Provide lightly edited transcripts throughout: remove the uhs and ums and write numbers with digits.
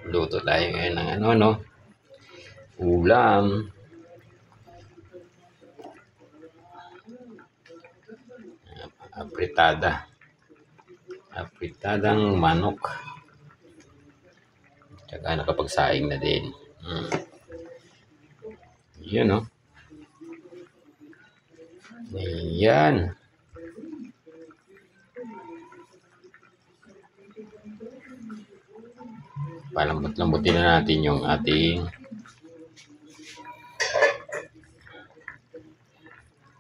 Luto tayo ngayon ng ano, ulam. Apritadang manok. Tsaka nakapagsaing na din. Yun, no? Ayan. Palambot-lambutin na natin yung ating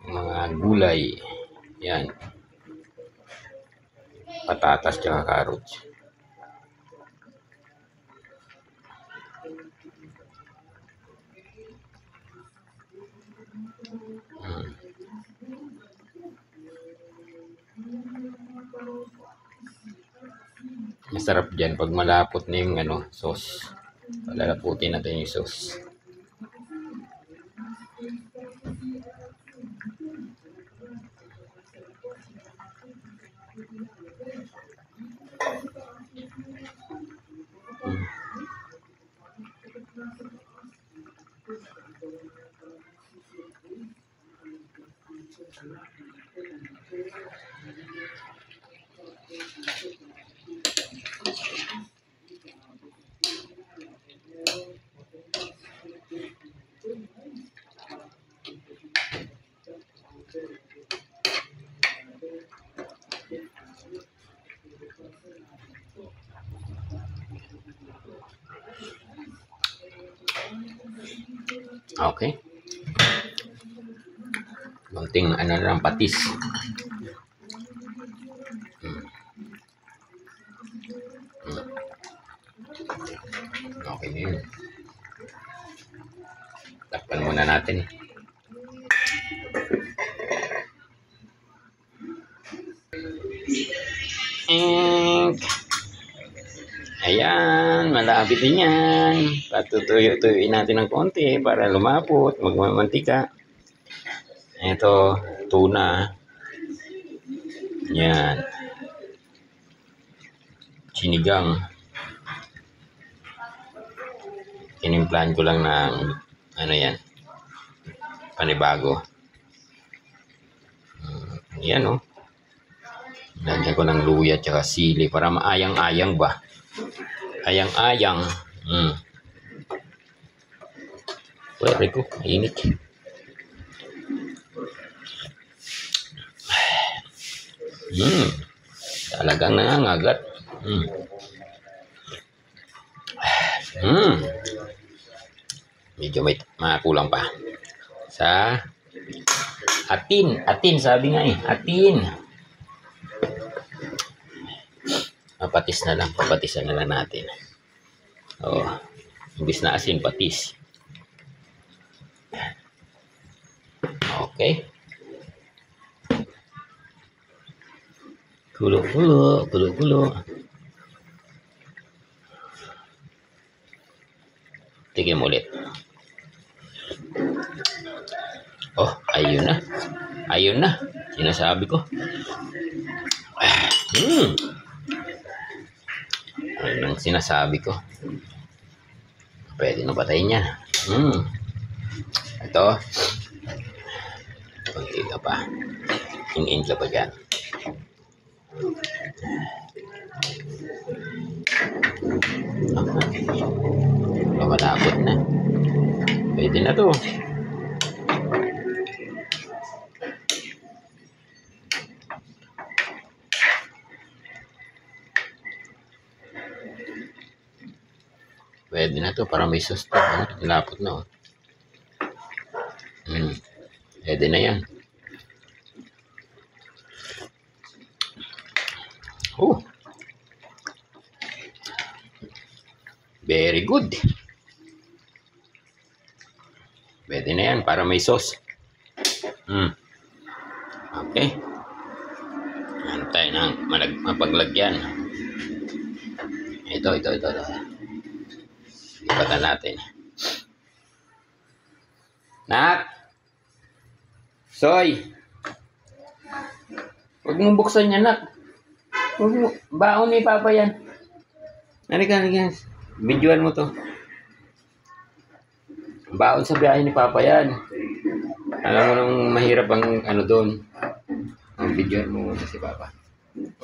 mga gulay. Yan. Patatas tsaka carrots. Masarap dyan pag malapot na yung sauce. Palalaputin natin yung sauce. Okay. Konting lang patis. Okay na yun. Takpan muna natin. Ayan, malapit din yan. Patutuyo-tuyuin natin ng konti para lumapot, magmamantika. Ito, tuna. Yan. Sinigang. Kinimplahan ko lang ng yan, panibago. Yan, oh. Lagyan ko ng luya at sili para maayang-ayang ba. Ayang-ayang. Pwede ko, mainit. Talagang nangangagat. Medyo may makulang pa. Sa atin sabi nga atin. Papatisan na lang natin. Imbis na asin, patis. Okay. Kulo-kulo. Tignan mo ulit. Ayun na. Sinasabi ko. Ayun ang sinasabi ko. Pwede na patayin yan. Ito. Kunti ka pa. In ka pa dyan. Malapot na. Pwede na to. Pwede na to para may sauce to. Malapot na. Pwede na yan. Very good. Pwede na yan para may sauce. Okay. Antay na mapaglagyan. Ito. Ipatan natin. Nak! Soy! Huwag mong buksan yan, nak. Huwag mo. Baon ni Papa yan. Halika, halika. Videoan mo to. Baon sa biyahe ni Papa yan. Alam mo nung mahirap ang ano doon. Ang videoan mo muna si Papa.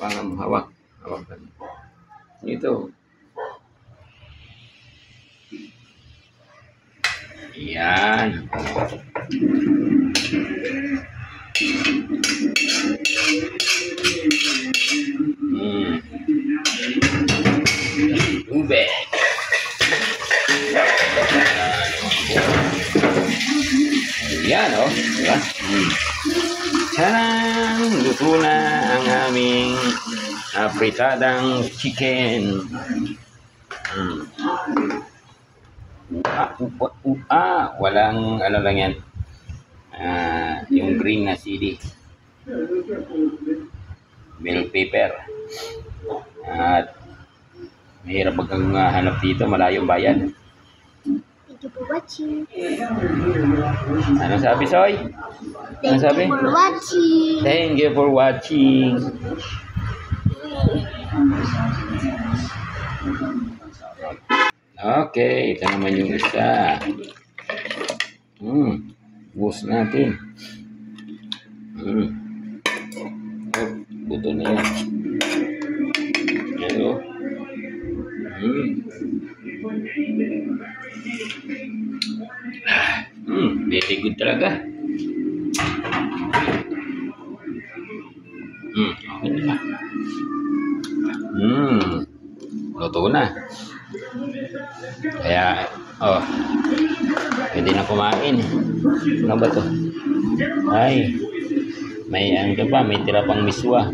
Hawakan mo, hawak. Hawak ka. Ito. Yan. Tubig. Yan, oh. Diba? Tadang! Luto na ang aming pritadang chicken. Walang ano lang yan. Yung green na CD. Bell pepper. At mahirap hanap dito, malayong bayan. Thank you for watching. Ano sabi, Soy? Ano sabi? Thank you for watching. Thank you for watching. Okay, ito naman yung isa. Bus natin. Oh, buto na yan. Yan, oh. Very good talaga. Okay na. Luto na. Kaya, pwede na kumain. Ano ba to? Ay, may ano pa, may tira pang miswa.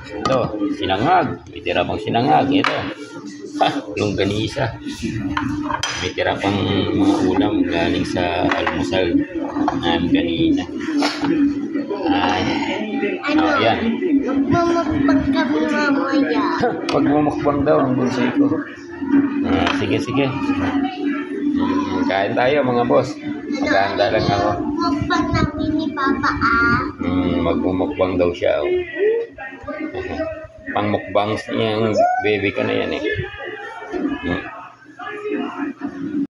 Ito, sinangag. May tira pang sinangag. Ito, longganisa. May tira pang mga ulam galing sa almusal namin kanina. Ay, yan. Magmamukbang kami mamaya. Pagmumukbang daw ang bunsoy ko. Sige, sige. Kain tayo mga boss. Maganda lang ako. Mukbang namin ni Papa Magmumukbang daw siya. Pang mukbang niyang baby ka na yan eh.